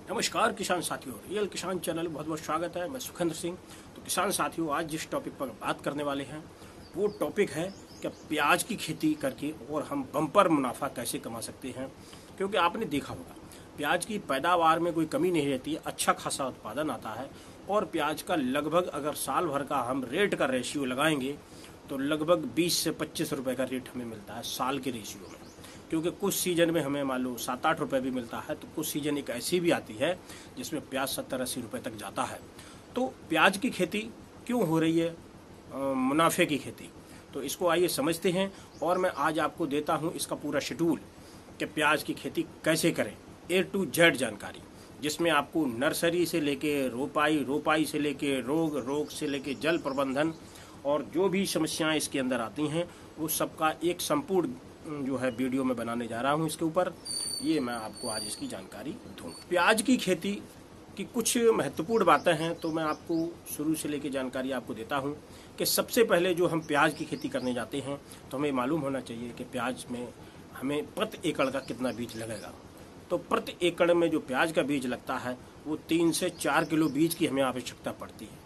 नमस्कार किसान साथियों, रियल किसान चैनल में बहुत बहुत स्वागत है। मैं सुखेंद्र सिंह। तो किसान साथियों, आज जिस टॉपिक पर बात करने वाले हैं वो टॉपिक है कि प्याज की खेती करके और हम बम्पर मुनाफा कैसे कमा सकते हैं। क्योंकि आपने देखा होगा प्याज की पैदावार में कोई कमी नहीं रहती है, अच्छा खासा उत्पादन आता है। और प्याज का लगभग अगर साल भर का हम रेट का रेशियो लगाएंगे तो लगभग 20 से 25 रुपये का रेट हमें मिलता है साल के रेशियो में। क्योंकि कुछ सीजन में हमें मान लो 7-8 रुपये भी मिलता है, तो कुछ सीजन एक ऐसी भी आती है जिसमें प्याज 70-80 रुपये तक जाता है। तो प्याज की खेती क्यों हो रही है, मुनाफे की खेती, तो इसको आइए समझते हैं। और मैं आज आपको देता हूं इसका पूरा शेड्यूल कि प्याज की खेती कैसे करें, A to Z जानकारी, जिसमें आपको नर्सरी से लेके रोपाई से लेके रोग से लेके जल प्रबंधन और जो भी समस्याएं इसके अंदर आती हैं वो सबका एक संपूर्ण जो है वीडियो में बनाने जा रहा हूं इसके ऊपर। ये मैं आपको आज इसकी जानकारी दूंगा। प्याज की खेती की कुछ महत्वपूर्ण बातें हैं, तो मैं आपको शुरू से लेकर जानकारी आपको देता हूं कि सबसे पहले जो हम प्याज की खेती करने जाते हैं तो हमें मालूम होना चाहिए कि प्याज में हमें प्रति एकड़ का कितना बीज लगेगा। तो प्रति एकड़ में जो प्याज का बीज लगता है वो 3 से 4 किलो बीज की हमें आवश्यकता पड़ती है।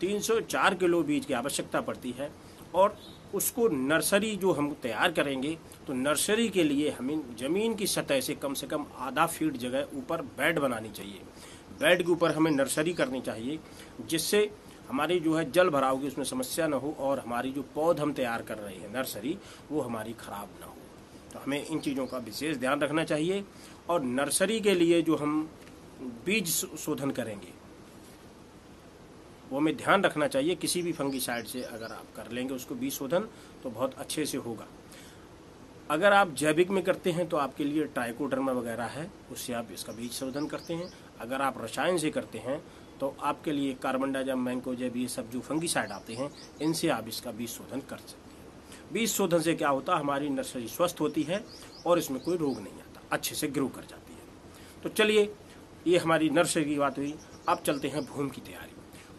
3 से 4 किलो बीज की आवश्यकता पड़ती है। और उसको नर्सरी जो हम तैयार करेंगे तो नर्सरी के लिए हमें ज़मीन की सतह से कम आधा फीट जगह ऊपर बेड बनानी चाहिए। बेड के ऊपर हमें नर्सरी करनी चाहिए, जिससे हमारी जो है जल भराव की उसमें समस्या न हो और हमारी जो पौध हम तैयार कर रहे हैं नर्सरी वो हमारी ख़राब ना हो। तो हमें इन चीज़ों का विशेष ध्यान रखना चाहिए। और नर्सरी के लिए जो हम बीज शोधन करेंगे वो हमें ध्यान रखना चाहिए। किसी भी फंगीसाइड से अगर आप कर लेंगे उसको बीज शोधन तो बहुत अच्छे से होगा। अगर आप जैविक में करते हैं तो आपके लिए ट्राइकोडर्मा वगैरह है, उससे आप इसका बीज शोधन करते हैं। अगर आप रसायन से करते हैं तो आपके लिए कार्बनडाजिम, मैंकोजेब, ये सब जो फंगीसाइड आते हैं इनसे आप इसका बीज शोधन कर सकते हैं। बीज शोधन से क्या होता है, हमारी नर्सरी स्वस्थ होती है और इसमें कोई रोग नहीं आता, अच्छे से ग्रो कर जाती है। तो चलिए, ये हमारी नर्सरी की बात हुई। अब चलते हैं भूमि की तैयारी।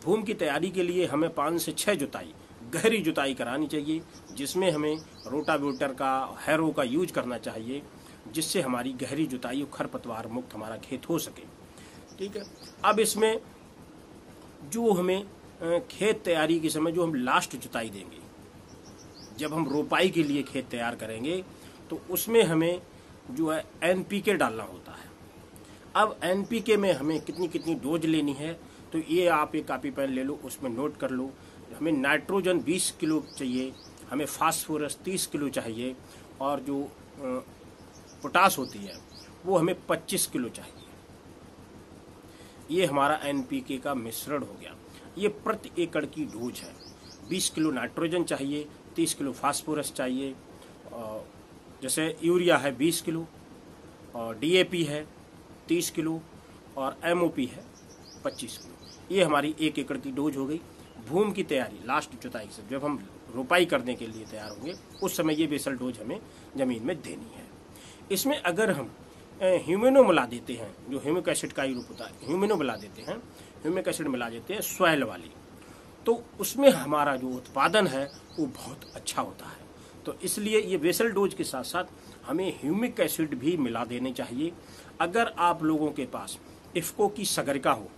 भूमि की तैयारी के लिए हमें 5 से 6 जुताई, गहरी जुताई करानी चाहिए, जिसमें हमें रोटावेटर का, हैरो का यूज करना चाहिए, जिससे हमारी गहरी जुताई और खरपतवार मुक्त हमारा खेत हो सके। ठीक है। अब इसमें जो हमें खेत तैयारी के समय जो हम लास्ट जुताई देंगे, जब हम रोपाई के लिए खेत तैयार करेंगे तो उसमें हमें जो है NPK डालना होता है। अब NPK में हमें कितनी कितनी डोज लेनी है तो ये आप एक कॉपी पेन ले लो, उसमें नोट कर लो। हमें नाइट्रोजन 20 किलो चाहिए, हमें फास्फोरस 30 किलो चाहिए, और जो पोटास होती है वो हमें 25 किलो चाहिए। ये हमारा NPK का मिश्रण हो गया। ये प्रति एकड़ की डोज है। 20 किलो नाइट्रोजन चाहिए, 30 किलो फास्फोरस चाहिए, जैसे यूरिया है 20 किलो, और DAP है 30 किलो, और MOP है 25 किलो। ये हमारी 1 एकड़ की डोज हो गई। भूमि की तैयारी लास्ट जुताई से जब हम रोपाई करने के लिए तैयार होंगे उस समय ये बेसल डोज हमें ज़मीन में देनी है। इसमें अगर हम ह्यूमिनो मिला देते हैं, जो ह्यूमिक एसिड का ही रूप होता है, ह्यूमिनो मिला देते हैं, ह्यूमिक एसिड मिला देते हैं सॉइल वाली, तो उसमें हमारा जो उत्पादन है वो बहुत अच्छा होता है। तो इसलिए ये बेसल डोज के साथ साथ हमें ह्यूमिक एसिड भी मिला देने चाहिए। अगर आप लोगों के पास इफ्को की सगरिका हो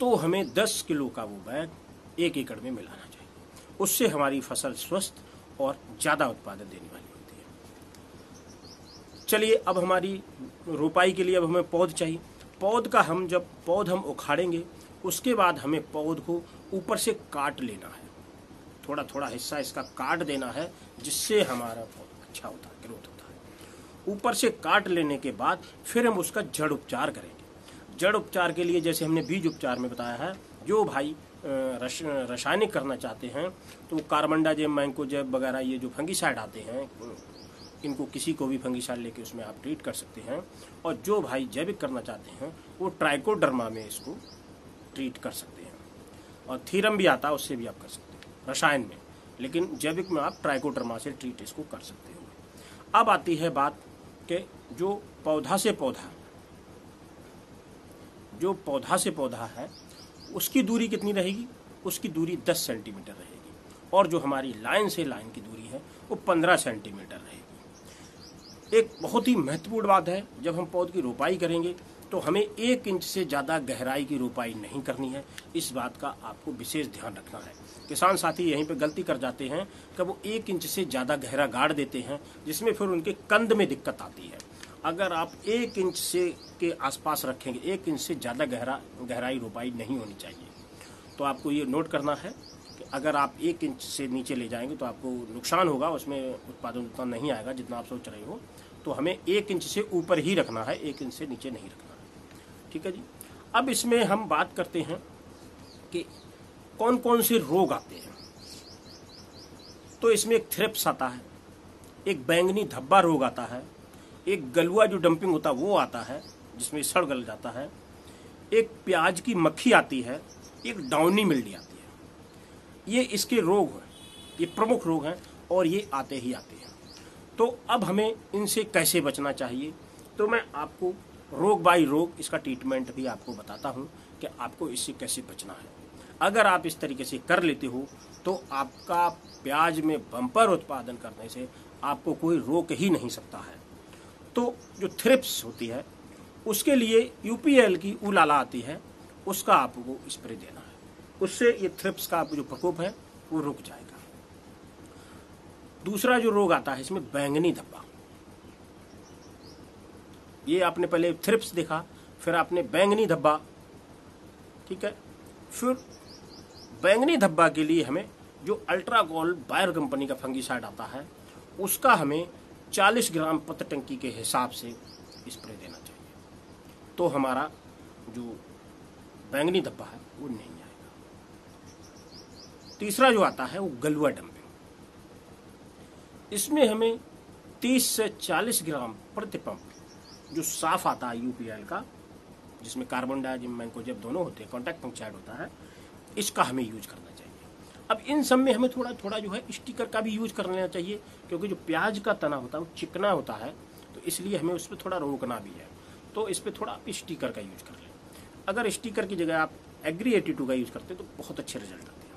तो हमें 10 किलो का वो बैग 1 एकड़ में मिलाना चाहिए। उससे हमारी फसल स्वस्थ और ज़्यादा उत्पादन देने वाली होती है। चलिए, अब हमारी रोपाई के लिए अब हमें पौध चाहिए। पौध का हम जब पौध हम उखाड़ेंगे उसके बाद हमें पौध को ऊपर से काट लेना है, थोड़ा थोड़ा हिस्सा इसका काट देना है, जिससे हमारा पौधा अच्छा होता है, ग्रोथ होता है। ऊपर से काट लेने के बाद फिर हम उसका जड़ उपचार करेंगे। जड़ उपचार के लिए जैसे हमने बीज उपचार में बताया है, जो भाई रासायनिक करना चाहते हैं तो कार्बनडाजिम, मैंकोजेब वगैरह ये जो फंगीसाइड आते हैं इनको किसी को भी फंगीसाइड लेके उसमें आप ट्रीट कर सकते हैं। और जो भाई जैविक करना चाहते हैं वो ट्राइकोडर्मा में इसको ट्रीट कर सकते हैं, और थीरम भी आता है उससे भी आप कर सकते हैं रसायन में, लेकिन जैविक में आप ट्राइकोडर्मा से ट्रीट इसको कर सकते हो। अब आती है बात कि जो पौधा से पौधा है उसकी दूरी कितनी रहेगी। उसकी दूरी 10 सेंटीमीटर रहेगी, और जो हमारी लाइन से लाइन की दूरी है वो 15 सेंटीमीटर रहेगी। एक बहुत ही महत्वपूर्ण बात है, जब हम पौध की रोपाई करेंगे तो हमें 1 इंच से ज़्यादा गहराई की रोपाई नहीं करनी है। इस बात का आपको विशेष ध्यान रखना है। किसान साथी यहीं पे गलती कर जाते हैं कि वो 1 इंच से ज़्यादा गहरा गाड़ देते हैं, जिसमें फिर उनके कंद में दिक्कत आती है। अगर आप 1 इंच से के आसपास रखेंगे, 1 इंच से ज़्यादा गहराई रोपाई नहीं होनी चाहिए। तो आपको ये नोट करना है कि अगर आप 1 इंच से नीचे ले जाएंगे तो आपको नुकसान होगा, उसमें उत्पादन उतना नहीं आएगा जितना आप सोच रहे हो। तो हमें 1 इंच से ऊपर ही रखना है, 1 इंच से नीचे नहीं रखना है। ठीक है जी। अब इसमें हम बात करते हैं कि कौन कौन से रोग आते हैं। तो इसमें एक थ्रिप्स आता है, एक बैंगनी धब्बा रोग आता है, एक गलुआ जो डंपिंग होता है वो आता है जिसमें सड़ गल जाता है, एक प्याज की मक्खी आती है, एक डाउनी मिल्डी आती है। ये इसके रोग हैं, ये प्रमुख रोग हैं और ये आते ही आते हैं। तो अब हमें इनसे कैसे बचना चाहिए, तो मैं आपको रोग बाई रोग इसका ट्रीटमेंट भी आपको बताता हूँ कि आपको इससे कैसे बचना है। अगर आप इस तरीके से कर लेते हो तो आपका प्याज में बम्पर उत्पादन करने से आपको कोई रोक ही नहीं सकता है। तो जो थ्रिप्स होती है उसके लिए यूपीएल की उलाला आती है, उसका आपको स्प्रे देना है। उससे ये थ्रिप्स का जो प्रकोप है वो रुक जाएगा। दूसरा जो रोग आता है इसमें बैंगनी धब्बा। ये आपने पहले थ्रिप्स देखा, फिर आपने बैंगनी धब्बा, ठीक है। फिर बैंगनी धब्बा के लिए हमें जो अल्ट्रागोल्ड बायर कंपनी का फंगीसाइड आता है उसका हमें 40 ग्राम प्रति टंकी के हिसाब से स्प्रे देना चाहिए। तो हमारा जो बैंगनी धब्बा है वो नहीं आएगा। तीसरा जो आता है वो गलुआ डंपिंग। इसमें हमें 30 से 40 ग्राम प्रति पंप जो साफ आता है यूपीएल का, जिसमें कार्बन डाइऑक्साइड मैंकोजेब दोनों होते हैं, कॉन्टैक्ट फंगीसाइड होता है, इसका हमें यूज करना चाहिए। अब इन सब में हमें थोड़ा थोड़ा जो है स्टिकर का भी यूज कर लेना चाहिए, क्योंकि जो प्याज का तना होता है वो चिकना होता है, तो इसलिए हमें उस पर थोड़ा रोकना भी है। तो इस पर थोड़ा आप स्टिकर का यूज कर लें। अगर स्टिकर की जगह आप एग्री 82 का यूज करते तो बहुत अच्छे रिजल्ट आते हैं,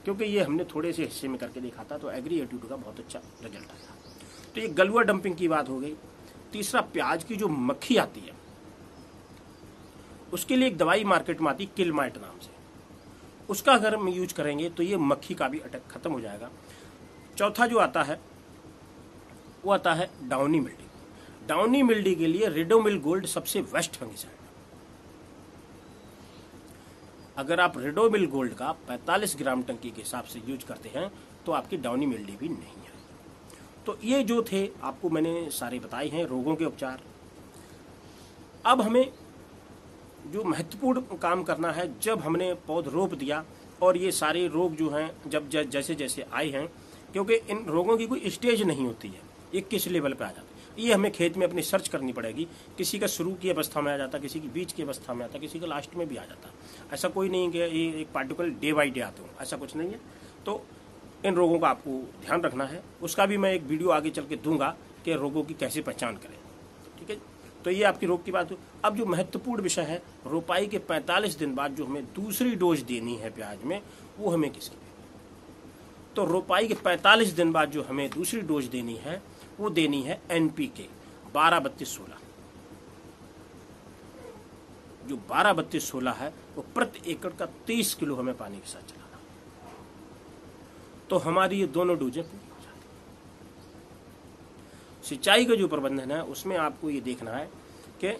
क्योंकि ये हमने थोड़े से हिस्से में करके देखा था, तो एग्री 82 का बहुत अच्छा रिजल्ट आया। तो ये गलुआ डंपिंग की बात हो गई। तीसरा, प्याज की जो मक्खी आती है उसके लिए एक दवाई मार्केट में आती है किलमाइट नाम से, उसका अगर हम यूज करेंगे तो ये मक्खी का भी अटैक खत्म हो जाएगा। चौथा जो आता है वो आता है डाउनी मिल्डी। डाउनी मिल्डी के लिए रिडोमिल गोल्ड सबसे बेस्ट फंगीसाइड। अगर आप रिडोमिल गोल्ड का 45 ग्राम टंकी के हिसाब से यूज करते हैं तो आपकी डाउनी मिल्डी भी नहीं आएगी। तो ये जो थे आपको मैंने सारे बताए हैं रोगों के उपचार। अब हमें जो महत्वपूर्ण काम करना है, जब हमने पौध रोप दिया और ये सारे रोग जो हैं जब जैसे जैसे आए हैं, क्योंकि इन रोगों की कोई स्टेज नहीं होती है, ये किस लेवल पे आ जाता है ये हमें खेत में अपनी सर्च करनी पड़ेगी। किसी का शुरू की अवस्था में आ जाता, किसी की बीच की अवस्था में आता, किसी का लास्ट में भी आ जाता। ऐसा कोई नहीं कि ये एक पार्टिकुलर डे बाई डे आते हो, ऐसा कुछ नहीं है। तो इन रोगों का आपको ध्यान रखना है। उसका भी मैं एक वीडियो आगे चल के दूंगा कि रोगों की कैसे पहचान करें। ठीक है, तो ये आपकी रोग की बात हुई। अब जो महत्वपूर्ण विषय है, रोपाई के 45 दिन बाद जो हमें दूसरी डोज देनी है प्याज में, वो हमें किसकी देनी है? तो रोपाई के 45 दिन बाद जो हमें दूसरी डोज देनी है वो देनी है एनपीके 12-32-16। जो 12-32-16 है वो प्रति एकड़ का 30 किलो हमें पानी के साथ चलाना। तो हमारी ये दोनों डोजें पूरी हो जाती हैं। सिंचाई का जो प्रबंधन है उसमें आपको ये देखना है कि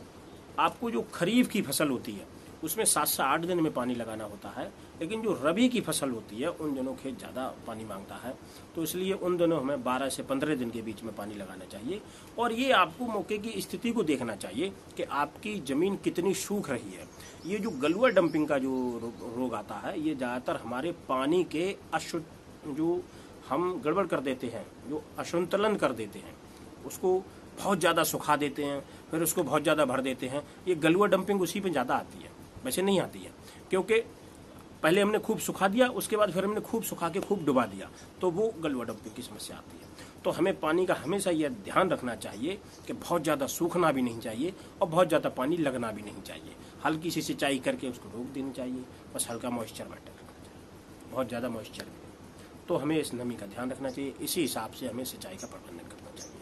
आपको जो खरीफ की फसल होती है उसमें 7 से 8 दिन में पानी लगाना होता है, लेकिन जो रबी की फसल होती है उन दिनों खेत ज़्यादा पानी मांगता है, तो इसलिए उन दोनों हमें 12 से 15 दिन के बीच में पानी लगाना चाहिए। और ये आपको मौके की स्थिति को देखना चाहिए कि आपकी ज़मीन कितनी सूख रही है। ये जो गलुआ डंपिंग का जो रोग आता है ये ज़्यादातर हमारे पानी के जो हम गड़बड़ कर देते हैं, जो असंतुलन कर देते हैं, उसको बहुत ज़्यादा सुखा देते हैं, फिर उसको बहुत ज़्यादा भर देते हैं। ये गलुआ डंपिंग उसी पे ज़्यादा आती है, वैसे नहीं आती है, क्योंकि पहले हमने खूब सुखा दिया, उसके बाद फिर हमने खूब सुखा के खूब डुबा दिया, तो वो गलुआ डंपिंग की समस्या आती है। तो हमें पानी का हमेशा यह ध्यान रखना चाहिए कि बहुत ज़्यादा सूखना भी नहीं चाहिए और बहुत ज़्यादा पानी लगना भी नहीं चाहिए। हल्की सी सिंचाई करके उसको रोक देनी चाहिए, बस हल्का मॉइस्चर मेंटेन रखना चाहिए, बहुत ज़्यादा मॉइस्चर भी। तो हमें इस नमी का ध्यान रखना चाहिए, इसी हिसाब से हमें सिंचाई का प्रबंधन करना चाहिए।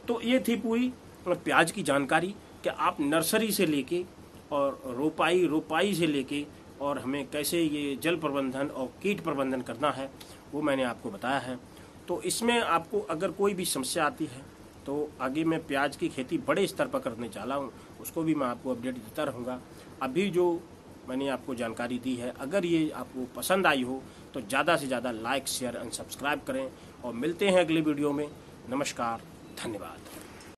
तो ये थी पूरी प्याज की जानकारी कि आप नर्सरी से लेके और रोपाई से लेके और हमें कैसे ये जल प्रबंधन और कीट प्रबंधन करना है वो मैंने आपको बताया है। तो इसमें आपको अगर कोई भी समस्या आती है तो आगे मैं प्याज की खेती बड़े स्तर पर करने चाह रहा हूँ, उसको भी मैं आपको अपडेट देता रहूँगा। अभी जो मैंने आपको जानकारी दी है, अगर ये आपको पसंद आई हो तो ज़्यादा से ज़्यादा लाइक शेयर एंड सब्सक्राइब करें और मिलते हैं अगले वीडियो में। नमस्कार, धन्यवाद।